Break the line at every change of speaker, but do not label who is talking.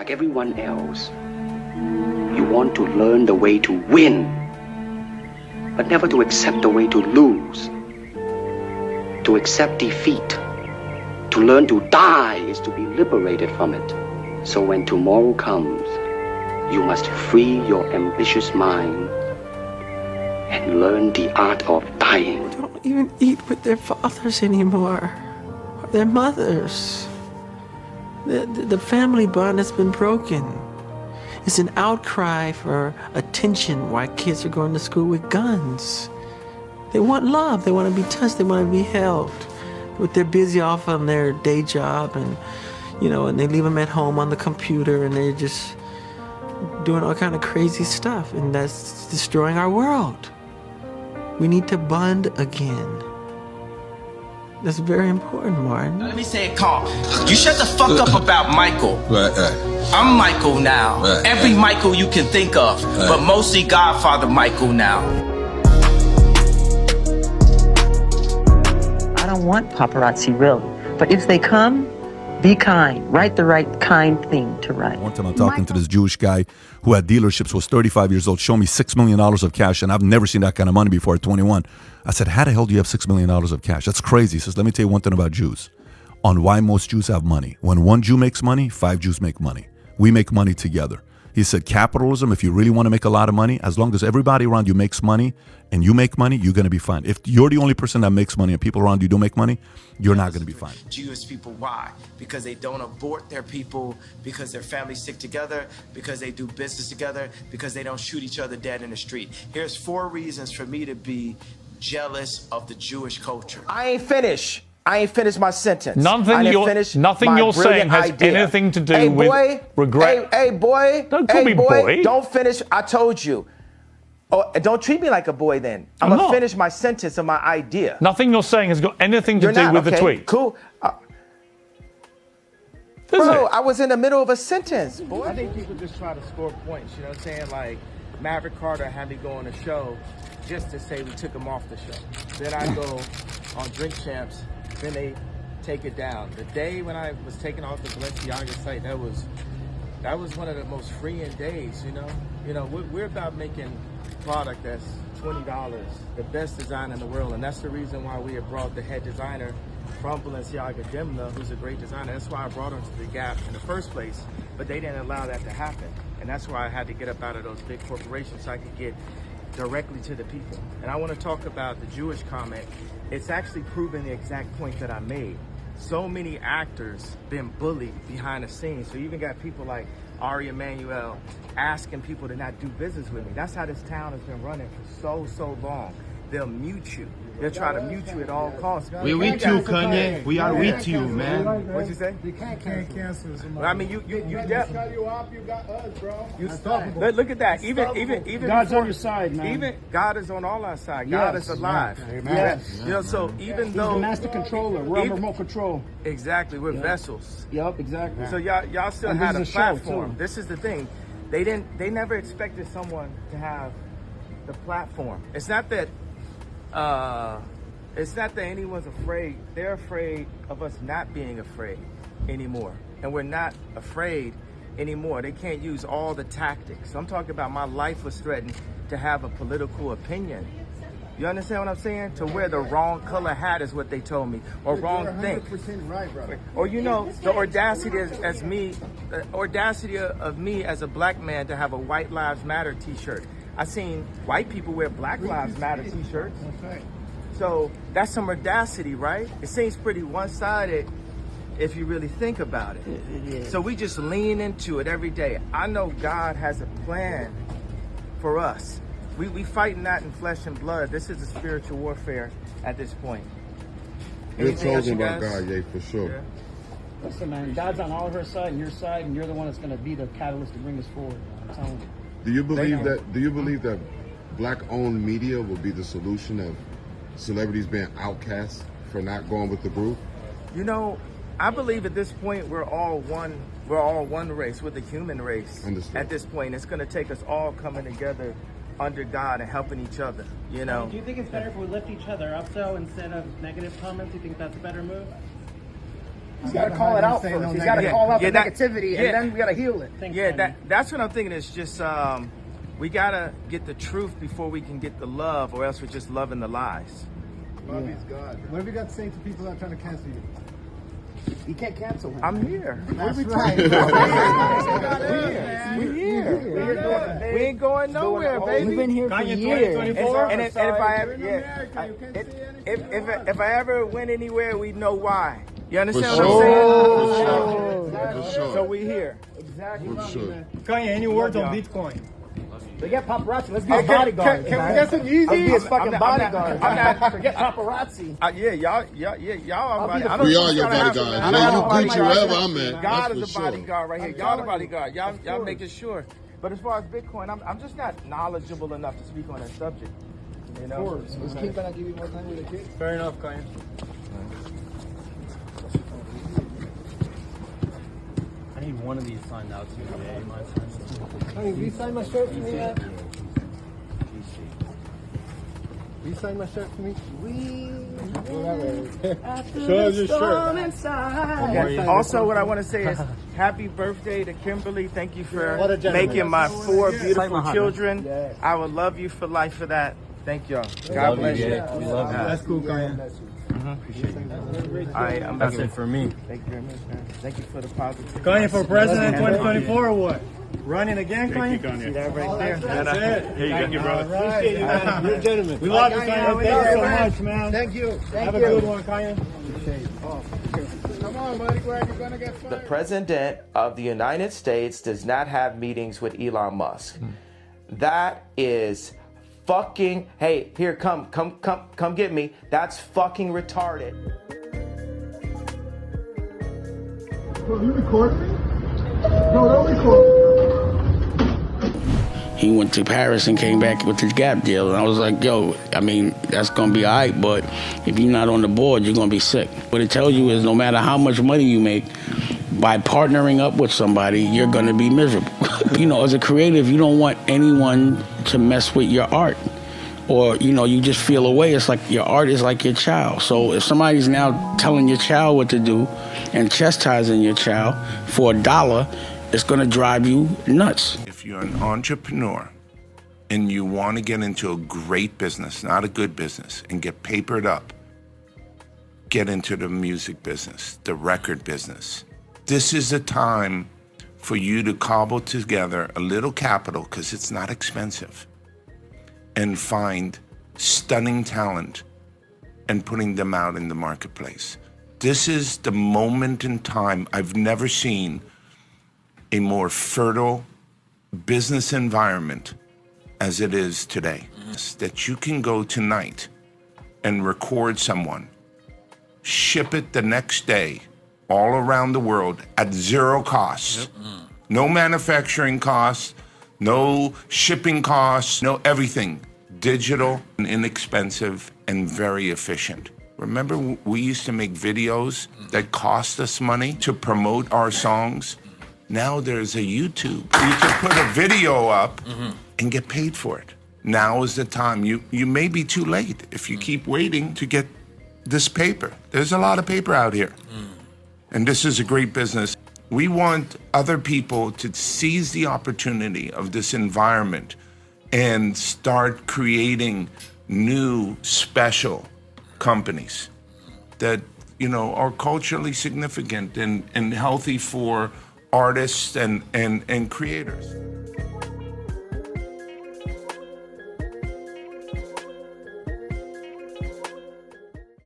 like everyone else, you want to learn the way to win, but never to accept the way to lose. To accept defeat, to learn to die is to be liberated from it. So when tomorrow comes, you must free your ambitious mind and learn the art of dying.
They don't even eat with their fathers anymore, or their mothers. The family bond has been broken. It's an outcry for attention why kids are going to school with guns. They want love, they want to be touched, they want to be held. But they're busy off on their day job and, and they leave them at home on the computer and they're just doing all kind of crazy stuff, and that's destroying our world. We need to bond again. That's very important, Martin.
Let me say it calm. You shut the fuck up about Michael. I'm Michael now. Every Michael you can think of, but mostly Godfather Michael now.
I don't want paparazzi, really. But if they come, be kind. Write the right kind thing to write.
One time I'm talking to this Jewish guy who had dealerships, was 35 years old, showed me $6 million of cash, and I've never seen that kind of money before at 21. I said, how the hell do you have $6 million of cash? That's crazy. He says, let me tell you one thing about Jews. On why most Jews have money. When one Jew makes money, 5 Jews make money. We make money together. He said, capitalism, if you really want to make a lot of money, as long as everybody around you makes money and you make money, you're going to be fine. If you're the only person that makes money and people around you don't make money, you're not going to be fine.
Jewish people, why? Because they don't abort their people, because their families stick together, because they do business together, because they don't shoot each other dead in the street. Here's 4 reasons for me to be jealous of the Jewish culture. I ain't finished my sentence.
Nothing you're saying has anything to do with regret.
Hey, boy.
Don't call me boy.
Don't finish. I told you. Oh, don't treat me like a boy then. I'm going to finish my sentence of my idea.
Nothing you're saying has got anything to do with the tweet.
Cool. Bro, I was in the middle of a sentence, boy.
I think people just try to score points, you know what I'm saying? Like, Maverick Carter had me go on a show just to say we took him off the show. Then I go on Drink Champs, then they take it down. The day when I was taken off the Balenciaga site, that was one of the most freeing days, you know? We're about making product that's $20, the best design in the world, and that's the reason why we have brought the head designer from Balenciaga, Demna, who's a great designer. That's why I brought him to the Gap in the first place, but they didn't allow that to happen, and that's why I had to get up out of those big corporations so I could get directly to the people. And I want to talk about the Jewish comment. It's actually proving the exact point that I made. So many actors been bullied behind the scenes, so you even got people like Ari Emanuel asking people to not do business with me. That's how this town has been running for so long. They'll mute you. They'll try to mute you at all costs.
We with you, Kanye. We are with you, man.
What'd you say?
You can't cancel somebody.
I mean, you got
us, bro.
Look at that. Even
God's on your side, man.
Even God is on all our side. God is alive.
Yes.
You know, so even
He's
though
the master controller, we're on remote control.
Exactly, we're vessels.
Yep, exactly.
So y'all still
And
had a
this is
platform. This is the thing. They never expected someone to have the platform. It's not that anyone's afraid. They're afraid of us not being afraid anymore. And we're not afraid anymore. They can't use all the tactics. So I'm talking about my life was threatened to have a political opinion. You understand what I'm saying? To wear the wrong color hat is what they told me, or wrong thing.
Right, brother.
Or the audacity of me as a black man to have a White Lives Matter T-shirt. I seen white people wear Black Lives Matter T-shirts.
That's right.
So that's some audacity, right? It seems pretty one-sided if you really think about it.
Yeah.
So we just lean into it every day. I know God has a plan for us. We fight not in flesh and blood. This is a spiritual warfare at this point.
You're chosen by God, yeah, for sure.
Yeah.
Listen, man, God's on all of our side and your side, and you're the one that's going to be the catalyst to bring us forward. I'm telling you.
Do you believe that black-owned media will be the solution of celebrities being outcast for not going with the group?
You know, I believe at this point we're all one race. We're the human race.
Understood.
At this point, it's going to take us all coming together under God and helping each other, you know.
Do you think it's better if we lift each other up, though, instead of negative comments? Do you think that's a better move?
He's got to call it out first. He's got to call out the negativity, and then we got to heal it.
That's what I'm thinking. It's just we got to get the truth before we can get the love, or else we're just loving the lies.
Bobby's God. What have you got to say to people that are trying to cancel you? You can't cancel him.
I'm here.
That's right.
We're here. We ain't going nowhere, baby.
We've been here for years.
And if I ever went anywhere, we know why. You understand what I'm saying? So we here.
Exactly.
Kanye, any words on Bitcoin?
Forget paparazzi. Let's be a bodyguard. Can we get some Yeezys? I'll be his fucking bodyguard. Forget paparazzi.
Y'all.
We are your bodyguards. You Gucci wherever I'm at.
God is a bodyguard right here. Y'all the bodyguard. Y'all making sure. But as far as Bitcoin, I'm just not knowledgeable enough to speak on that subject. You know?
Of course. Is King gonna give you more time with the kids?
Fair enough, Kanye. I need one of these signed out to you today.
Honey, will you sign my shirt for me? Will you sign my shirt for me?
Show us your shirt.
Also, what I want to say is happy birthday to Kimberly. Thank you for making my 4 beautiful children. I will love you for life for that. Thank y'all. God bless you.
We love you. That's cool, Kanye.
Appreciate you. All right,
That's it for me.
Thank you very much, man. Thank you for the positive.
Kanye for president 2024 or what? Running again, Kanye?
See that right there?
That's it.
Here you go, brother.
Appreciate you, man. You're a gentleman. We love you, Kanye. Thank you so much, man.
Thank you.
Have a good one, Kanye.
Come on, buddy. Where you're gonna get
The
fired.
president of the United States does not have meetings with Elon Musk. That is fucking, hey, here, come get me. That's fucking retarded.
You recording me? No, don't record.
He went to Paris and came back with his GAP deal. And I was like, yo, I mean, that's going to be all right, but if you're not on the board, you're going to be sick. What it tells you is no matter how much money you make, by partnering up with somebody, you're going to be miserable. You know, as a creative, you don't want anyone to mess with your art. Or, you know, you just feel away. It's like your art is like your child. So if somebody's now telling your child what to do and chastising your child for $1, it's going to drive you nuts.
If you're an entrepreneur and you want to get into a great business, not a good business, and get papered up, get into the music business, the record business. This is the time for you to cobble together a little capital, because it's not expensive, and find stunning talent and putting them out in the marketplace. This is the moment in time. I've never seen a more fertile business environment as it is today. That you can go tonight and record someone, ship it the next day all around the world at 0 cost. No manufacturing costs, no shipping costs, no everything. Digital and inexpensive and very efficient. Remember, we used to make videos that cost us money to promote our songs? Now there's a YouTube. You can put a video up and get paid for it. Now is the time. You may be too late if you keep waiting to get this paper. There's a lot of paper out here. And this is a great business. We want other people to seize the opportunity of this environment and start creating new, special companies that, you know, are culturally significant and healthy for artists and creators.